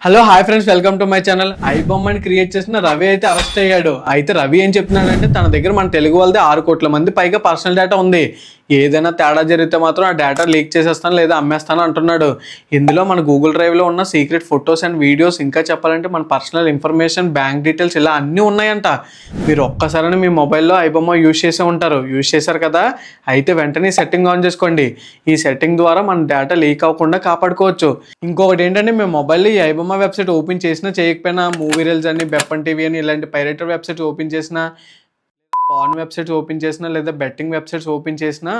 Hello hi friends, welcome to my channel. ఐబొమ్మని create చేసిన రవి అయితే అరెస్ట్ అయ్యాడు. అయితే రవి ఏం చెప్తున్నాడంటే తన దగ్గర మన తెలుగు వాళ్ళది 6 కోట్ల మంది పైగా పర్సనల్ డేటా ఉంది. ఏదైనా తేడా జరిగితే మాత్రం ఆ డేటా లీక్ చేసేస్తాను లేదా అమ్మేస్తాను అంటున్నాడు. ఇందులో మన గూగుల్ డ్రైవ్లో ఉన్న సీక్రెట్ ఫొటోస్ అండ్ వీడియోస్, ఇంకా చెప్పాలంటే మన పర్సనల్ ఇన్ఫర్మేషన్, బ్యాంక్ డీటెయిల్స్ ఇలా అన్నీ ఉన్నాయంట. మీరు ఒక్కసారి మీ మొబైల్లో ఐబొమ్మ యూజ్ చేశారు కదా, అయితే వెంటనే సెట్టింగ్ ఆన్ చేసుకోండి. ఈ సెట్టింగ్ ద్వారా మన డేటా లీక్ అవ్వకుండా కాపాడుకోవచ్చు. ఇంకొకటి ఏంటంటే మేము మొబైల్లో ఈ ఐబొమ్మ వెబ్సైట్ ఓపెన్ చేసినా చేయకపోయినా, మూవీ రీల్స్ అని, బెప్పన్ టీవీ అని ఇలాంటి పైరేటెడ్ వెబ్సైట్స్ ఓపెన్ చేసినా, పాన్ వెబ్సైట్స్ ఓపెన్ చేసినా, లేదా బెట్టింగ్ వెబ్సైట్స్ ఓపెన్ చేసినా,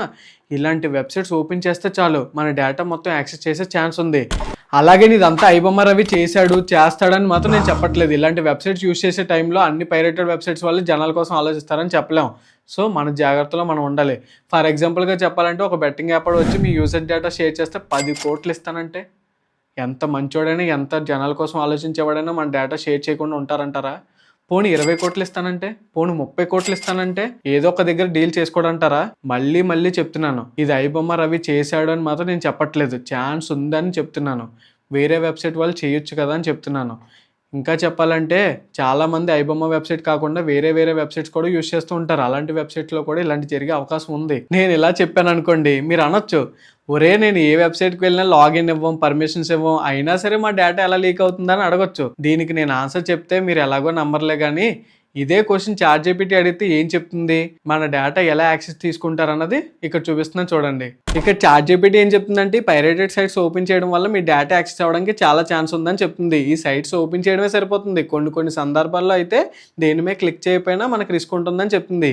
ఇలాంటి వెబ్సైట్స్ ఓపెన్ చేస్తే చాలు మన డేటా మొత్తం యాక్సెస్ చేసే ఛాన్స్ ఉంది. అలాగే ఇదంతా ఐబొమ్మ రవి చేస్తాడని మాత్రం నేను చెప్పట్లేదు. ఇలాంటి వెబ్సైట్స్ యూజ్ చేసే టైంలో అన్ని పైరేటెడ్ వెబ్సైట్స్ వాళ్ళు జనాల కోసం ఆలోచిస్తారని చెప్పలేం. సో మన జాగ్రత్తలో మనం ఉండాలి. ఫర్ ఎగ్జాంపుల్గా చెప్పాలంటే ఒక బెట్టింగ్ యాప్ వచ్చి మీ యూజర్ డేటా షేర్ చేస్తే 10 కోట్లు ఇస్తానంటే ఎంత మంచోడైనా, ఎంత జనాల కోసం ఆలోచించేవాడైనా మన డేటా షేర్ చేయకుండా ఉంటారంటారా? పోనీ 20 కోట్లు ఇస్తానంటే, పోనీ 30 కోట్లు ఇస్తానంటే ఏదో ఒక దగ్గర డీల్ చేసుకోవడంటారా? మళ్ళీ చెప్తున్నాను, ఇది ఐబొమ్మ రవి చేశాడు అని మాత్రం నేను చెప్పట్లేదు. ఛాన్స్ ఉందని చెప్తున్నాను. వేరే వెబ్సైట్ వాళ్ళు చేయొచ్చు కదా అని చెప్తున్నాను. ఇంకా చెప్పాలంటే చాలామంది ఐబొమ్మ వెబ్సైట్ కాకుండా వేరే వెబ్సైట్స్ కూడా యూజ్ చేస్తూ ఉంటారు. అలాంటి వెబ్సైట్లో కూడా ఇలాంటి జరిగే అవకాశం ఉంది. నేను ఇలా చెప్పాను అనుకోండి, మీరు అనొచ్చు, ఒరే నేను ఏ వెబ్సైట్కి వెళ్ళినా లాగిన్ ఇవ్వం, పర్మిషన్స్ ఇవ్వం, అయినా సరే మా డేటా ఎలా లీక్ అవుతుందని అడగొచ్చు. దీనికి నేను ఆన్సర్ చెప్తే మీరు ఎలాగో నమ్మర్లే. కానీ ఇదే క్వశ్చన్ చాట్‌జీపీటీ అడిగితే ఏం చెప్తుంది, మన డేటా ఎలా యాక్సెస్ తీసుకుంటారన్నది ఇక్కడ చూపిస్తున్నాను చూడండి. ఇక్కడ చాట్‌జీపీటీ ఏం చెప్తుందంటే పైరేటెడ్ సైట్స్ ఓపెన్ చేయడం వల్ల మీ డేటా యాక్సెస్ అవ్వడానికి చాలా ఛాన్స్ ఉందని చెప్తుంది. ఈ సైట్స్ ఓపెన్ చేయడమే సరిపోతుంది. కొన్ని సందర్భాల్లో అయితే దేని మీద క్లిక్ చేయకపోయినా మనకు రిస్క్ ఉంటుందని చెప్తుంది.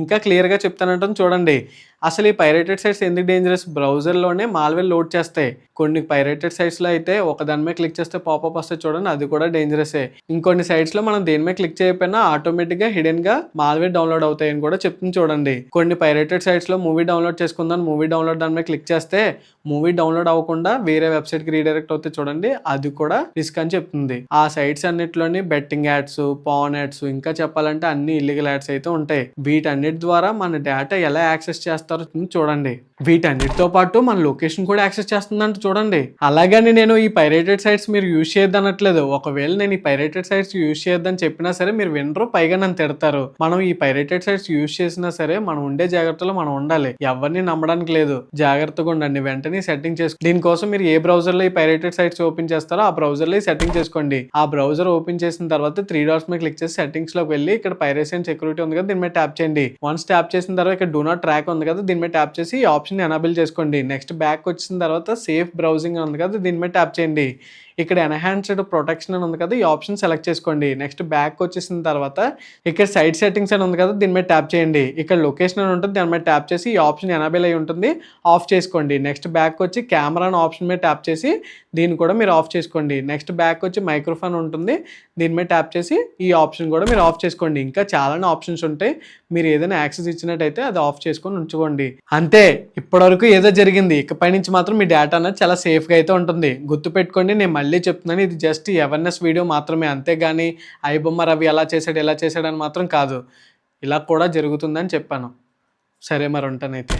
ఇంకా క్లియర్గా చెప్తానంటుంది చూడండి. అసలు ఈ పైరేటెడ్ సైట్స్ ఎందుకు డేంజరస్? బ్రౌజర్లోనే మాల్వేర్ లోడ్ చేస్తాయి. కొన్ని పైరేటెడ్ సైట్స్లో అయితే ఒక దాని మీద క్లిక్ చేస్తే పాపప్ వస్తే చూడండి, అది కూడా డేంజరసే. ఇంకొన్ని సైట్స్లో మనం దేని మీద క్లిక్ చేయకపోయినా ఆటోమేటిక్గా హిడెన్గా మాల్వేర్ డౌన్లోడ్ అవుతాయని కూడా చెప్తుంది చూడండి. కొన్ని పైరేటెడ్ సైట్స్లో మూవీ డౌన్లోడ్ చేసుకుందాం, మూవీ డౌన్లోడ్ దాని మీద క్లిక్ చేస్తే మూవీ డౌన్లోడ్ అవ్వకుండా వేరే వెబ్సైట్కి రీడైరెక్ట్ అవుతే చూడండి, అది కూడా రిస్క్ అని చెప్తుంది. ఆ సైట్స్ అన్నిటిలోని బెట్టింగ్ యాడ్స్, పాన్ యాడ్స్, ఇంకా చెప్పాలంటే అన్ని ఇల్లీగల్ యాడ్స్ అయితే ఉంటాయి. వీటన్నిటి ద్వారా మన డేటా ఎలా యాక్సెస్ చేస్తారో చూడండి. వీటన్నిటితో పాటు మన లొకేషన్ కూడా యాక్సెస్ చేస్తుందంట చూడండి. అలాగని నేను ఈ పైరేటెడ్ సైట్స్ మీరు యూజ్ చేయొద్దనట్లేదు. ఒకవేళ నేను ఈ పైరేటెడ్ సైట్స్ యూజ్ చేయొద్దని చెప్పినా సరే మీరు వినరు, పైగా నన్ను తిడతారు. మనం ఈ పైరేటెడ్ సైట్స్ యూజ్ చేసినా సరే మనం ఉండే జాగ్రత్తలో మనం ఉండాలి. ఎవరిని నమ్మడానికి లేదు. జాగ్రత్తగా ఉండండి. వెంటనే సెట్టింగ్ చేసుకోండి. దీనికోసం మీరు ఏ బ్రౌజర్లో ఈ పైరేటెడ్ సైట్స్ ఓపెన్ చేస్తారో ఆ బ్రౌజర్లో ఈ సెట్టింగ్ చేసుకోండి. ఆ బ్రౌజర్ ఓపెన్ చేసిన తర్వాత 3 డాట్స్ మీద క్లిక్ చేసి సెట్టింగ్స్ లోకి వెళ్ళి ఇక్కడ పైరసీ అండ్ సెక్యూరిటీ ఉంది కదా, దీని మీద ట్యాప్ చేయండి. వన్స్ ట్యాప్ చేసిన తర్వాత ఇక్కడ డూ నాట్ ట్రాక్ ఉంది కదా, దీని మీద ట్యాప్ చేసి ఈ ఆప్షన్ ఎనేబుల్ చేసుకోండి. నెక్స్ట్ బ్యాక్ వచ్చిన తర్వాత సేఫ్ బ్రౌజింగ్ ఉంది కదా, దీని మీద ట్యాప్ చేయండి. ఇక్కడ ఎన్హాన్స్డ్ ప్రొటెక్షన్ అని ఉంది కదా, ఈ ఆప్షన్ సెలెక్ట్ చేసుకోండి. నెక్స్ట్ బ్యాక్ వచ్చేసిన తర్వాత ఇక్కడ సైట్ సెట్టింగ్స్ అని ఉంది కదా, దీని మీద ట్యాప్ చేయండి. ఇక్కడ లొకేషన్ అని ఉంటుంది, దాని మీద ట్యాప్ చేసి ఈ ఆప్షన్ ఎనేబుల్ అయి ఉంటుంది, ఆఫ్ చేసుకోండి. నెక్స్ట్ బ్యాక్ వచ్చి కెమెరా అనే ఆప్షన్ మీద ట్యాప్ చేసి దీన్ని కూడా మీరు ఆఫ్ చేసుకోండి. నెక్స్ట్ బ్యాక్ వచ్చి మైక్రోఫోన్ ఉంటుంది, దీని మీద ట్యాప్ చేసి ఈ ఆప్షన్ కూడా మీరు ఆఫ్ చేసుకోండి. ఇంకా చాలానే ఆప్షన్స్ ఉంటాయి. మీరు ఏదైనా యాక్సెస్ ఇచ్చినట్టయితే అది ఆఫ్ చేసుకొని ఉంచుకోండి. అంతే, ఇప్పటివరకు ఏదో జరిగింది. ఇకపై నుంచి మాత్రం మీ డేటా అనేది చాలా సేఫ్గా అయితే ఉంటుంది. గుర్తుపెట్టుకోండి, నేను మళ్ళీ చెప్తున్నాను, ఇది జస్ట్ అవేర్నెస్ వీడియో మాత్రమే. అంతేగాని ఐబొమ్మ రవి ఎలా చేశాడు అని మాత్రం కాదు. ఇలా కూడా జరుగుతుందని చెప్పాను. సరే, మరి ఉంటానైతే.